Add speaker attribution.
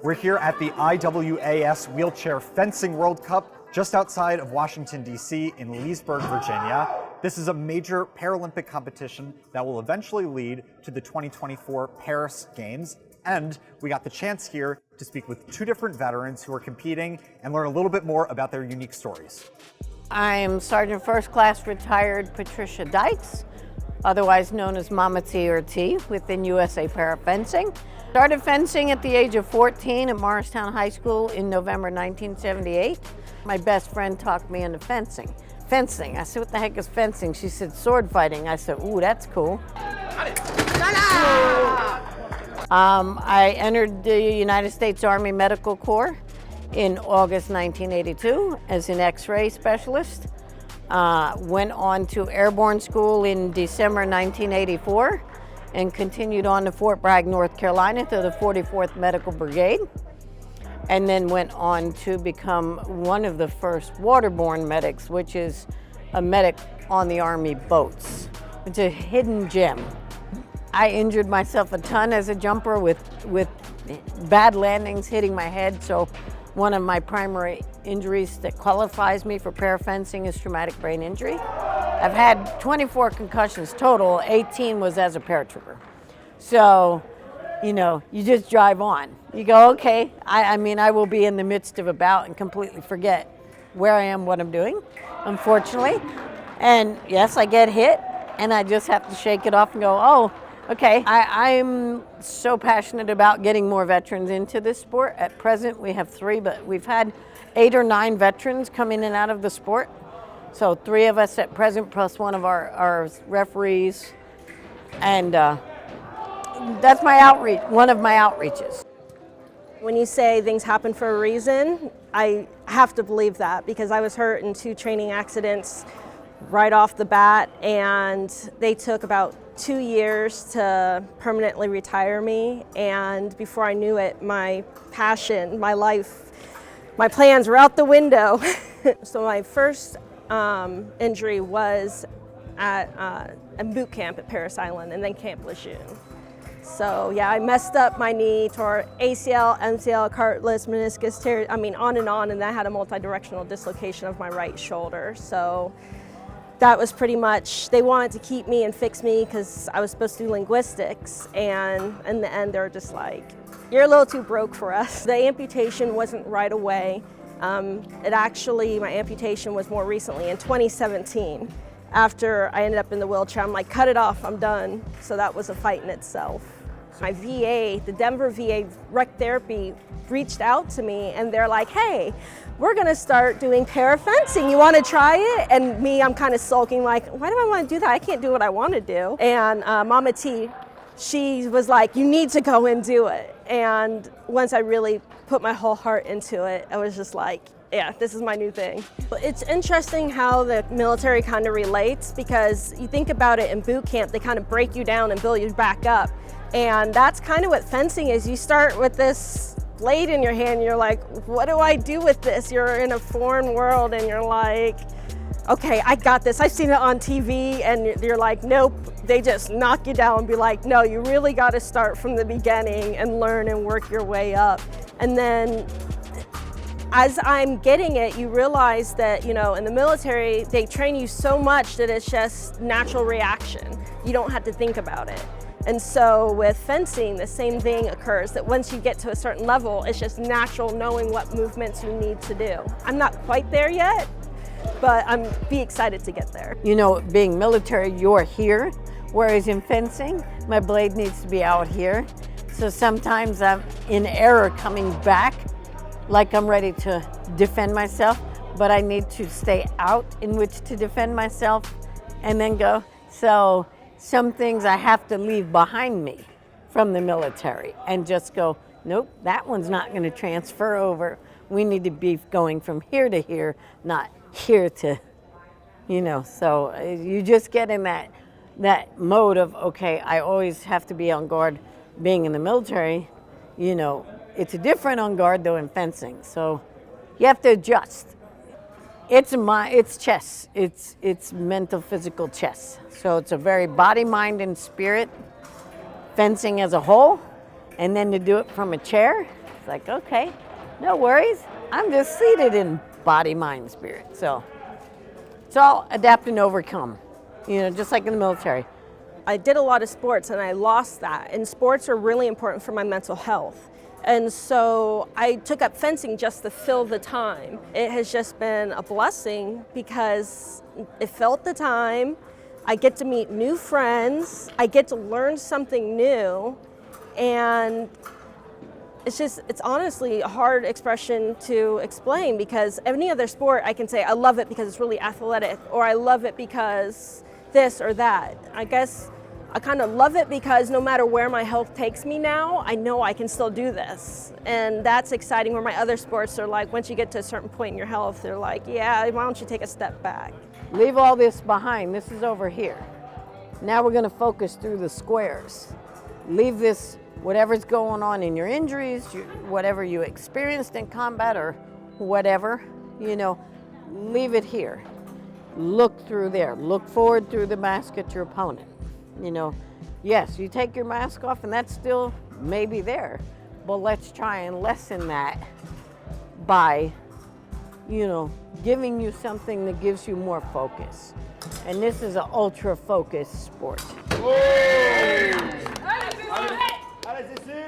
Speaker 1: We're here at the IWAS Wheelchair Fencing World Cup just outside of Washington, D.C. in Leesburg, Virginia. This is a major Paralympic competition that will eventually lead to the 2024 Paris Games. And we got the chance here to speak with two different veterans who are competing and learn a little bit more about their unique stories.
Speaker 2: I'm Sergeant First Class retired Patricia Dykes, otherwise known as Mama T or T within USA Para Fencing. Started fencing at the age of 14 at Morristown High School in November 1978. My best friend talked me into fencing. Fencing, I said, what the heck is fencing? She said, sword fighting. I said, ooh, that's cool. I entered the United States Army Medical Corps in August 1982 as an X-ray specialist. Went on to airborne school in December 1984 and continued on to Fort Bragg, North Carolina to the 44th Medical Brigade, and then went on to become one of the first waterborne medics, which is a medic on the Army boats. It's a hidden gem. I injured myself a ton as a jumper with bad landings hitting my head, so one of my primary injuries that qualifies me for parafencing is traumatic brain injury. I've had 24 concussions total, 18 was as a paratrooper. So, you just drive on. You go, okay, I mean, I will be in the midst of a bout and completely forget where I am, what I'm doing, unfortunately. And yes, I get hit, and I just have to shake it off and go, oh, okay. I'm so passionate about getting more veterans into this sport. At present, we have 3, but we've had 8 or 9 veterans come in and out of the sport. So 3 of us at present, plus one of our referees. And that's my outreach, one of my outreaches.
Speaker 3: When you say things happen for a reason, I have to believe that, because I was hurt in 2 training accidents right off the bat, and they took about 2 years to permanently retire me. And before I knew it, my passion, my life, my plans were out the window. So my first injury was at a boot camp at Parris Island and then Camp Lejeune. So yeah, I messed up my knee, tore ACL, MCL, cartilage, meniscus tear, on, and then I had a multi-directional dislocation of my right shoulder. So that was pretty much, they wanted to keep me and fix me because I was supposed to do linguistics, and in the end they're just like, you're a little too broke for us. The amputation wasn't right away. My amputation was more recently in 2017. After I ended up in the wheelchair, I'm like, cut it off, I'm done. So that was a fight in itself. My VA, the Denver VA Rec Therapy, reached out to me and they're like, hey, we're gonna start doing parafencing. You wanna try it? And me, I'm kind of sulking like, why do I wanna do that? I can't do what I wanna do. And Mama T, she was like, you need to go and do it. And once I really put my whole heart into it, I was just like, yeah, this is my new thing. It's interesting how the military kind of relates, because you think about it in boot camp, they kind of break you down and build you back up. And that's kind of what fencing is. You start with this blade in your hand, and you're like, what do I do with this? You're in a foreign world and you're like, okay, I got this. I've seen it on TV, and you're like, nope. They just knock you down and be like, no, you really got to start from the beginning and learn and work your way up. And then as I'm getting it, you realize that, in the military, they train you so much that it's just natural reaction. You don't have to think about it. And so with fencing, the same thing occurs, that once you get to a certain level, it's just natural knowing what movements you need to do. I'm not quite there yet, but I'm excited to get there.
Speaker 2: Being military, you're here, whereas in fencing, my blade needs to be out here. So sometimes I'm in error coming back, like I'm ready to defend myself, but I need to stay out in which to defend myself and then go. So some things I have to leave behind me from the military and just go, nope, that one's not going to transfer over. We need to be going from here to here, not here to, so you just get in that mode of, okay, I always have to be on guard. Being in the military, it's a different on guard though in fencing, so you have to adjust. It's chess. It's mental, physical chess. So it's a very body, mind, and spirit fencing as a whole, and then to do it from a chair, it's like, okay, no worries. I'm just seated in body, mind, spirit. So it's all adapt and overcome, just like in the military.
Speaker 3: I did a lot of sports and I lost that. And sports are really important for my mental health. And so I took up fencing just to fill the time. It has just been a blessing because it filled the time. I get to meet new friends. I get to learn something new. And it's honestly a hard expression to explain, because any other sport I can say I love it because it's really athletic, or I love it because this or that. I guess I kind of love it because no matter where my health takes me now, I know I can still do this. And that's exciting, where my other sports are like, once you get to a certain point in your health, they're like, yeah, why don't you take a step back?
Speaker 2: Leave all this behind. This is over here. Now we're going to focus through the squares. Leave this, whatever's going on in your injuries, whatever you experienced in combat or whatever, leave it here. Look through there. Look forward through the mask at your opponent. Yes, you take your mask off and that's still maybe there, but let's try and lessen that by, giving you something that gives you more focus. And this is an ultra focused sport. Whoa.